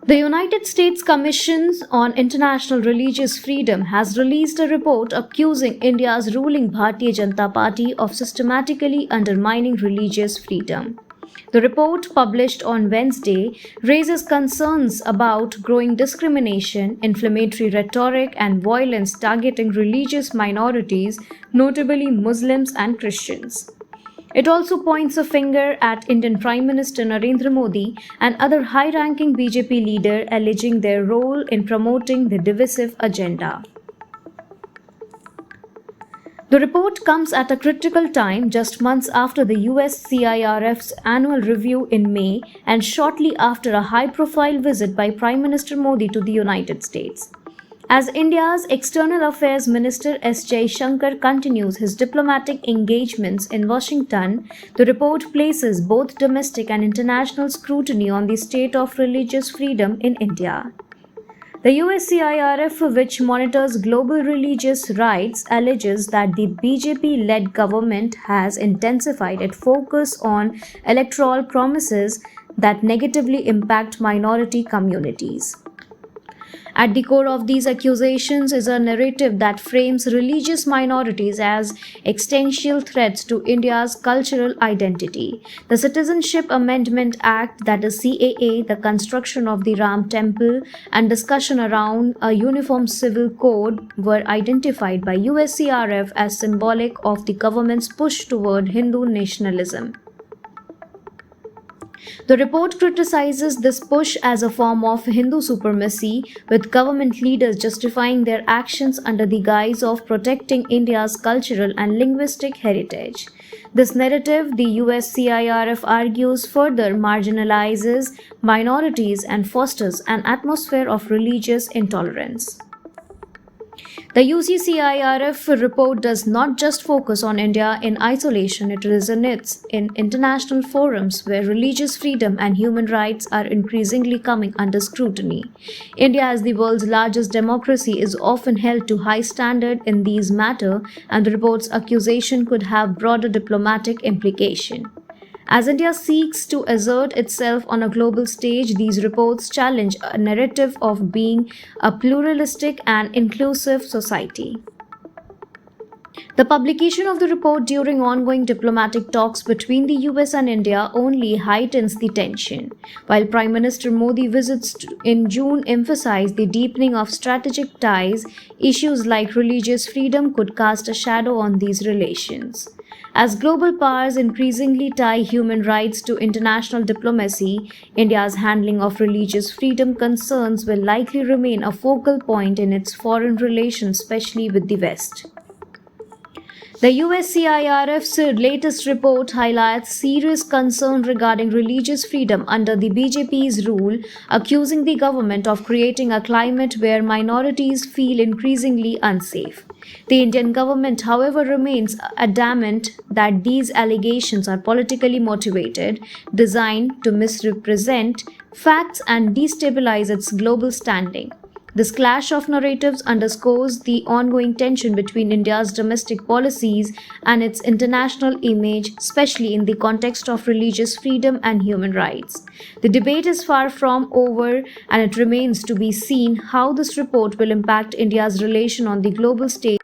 The United States Commission on International Religious Freedom has released a report accusing India's ruling Bharatiya Janata Party of systematically undermining religious freedom. The report, published on Wednesday, raises concerns about growing discrimination, inflammatory rhetoric, and violence targeting religious minorities, notably Muslims and Christians. It also points a finger at Indian Prime Minister Narendra Modi and other high-ranking BJP leaders, alleging their role in promoting the divisive agenda. The report comes at a critical time, just months after the USCIRF's annual review in May and shortly after a high-profile visit by Prime Minister Modi to the United States. As India's External Affairs Minister Jaishankar continues his diplomatic engagements in Washington, the report places both domestic and international scrutiny on the state of religious freedom in India. The USCIRF, which monitors global religious rights, alleges that the BJP-led government has intensified its focus on electoral promises that negatively impact minority communities. At the core of these accusations is a narrative that frames religious minorities as existential threats to India's cultural identity. The Citizenship Amendment Act, that is CAA, the construction of the Ram Temple, and discussion around a uniform civil code were identified by USCIRF as symbolic of the government's push toward Hindu nationalism. The report criticizes this push as a form of Hindu supremacy, with government leaders justifying their actions under the guise of protecting India's cultural and linguistic heritage. This narrative, the USCIRF argues, further marginalizes minorities and fosters an atmosphere of religious intolerance. The USCIRF report does not just focus on India in isolation, it resonates in international forums where religious freedom and human rights are increasingly coming under scrutiny. India, as the world's largest democracy, is often held to high standard in these matters, and the report's accusation could have broader diplomatic implication. As India seeks to assert itself on a global stage, these reports challenge a narrative of being a pluralistic and inclusive society. The publication of the report during ongoing diplomatic talks between the US and India only heightens the tension. While Prime Minister Modi visits in June emphasized the deepening of strategic ties, issues like religious freedom could cast a shadow on these relations. As global powers increasingly tie human rights to international diplomacy, India's handling of religious freedom concerns will likely remain a focal point in its foreign relations, especially with the West. The USCIRF's latest report highlights serious concern regarding religious freedom under the BJP's rule, accusing the government of creating a climate where minorities feel increasingly unsafe. The Indian government, however, remains adamant that these allegations are politically motivated, designed to misrepresent facts and destabilize its global standing. This clash of narratives underscores the ongoing tension between India's domestic policies and its international image, especially in the context of religious freedom and human rights. The debate is far from over, and it remains to be seen how this report will impact India's relation on the global stage.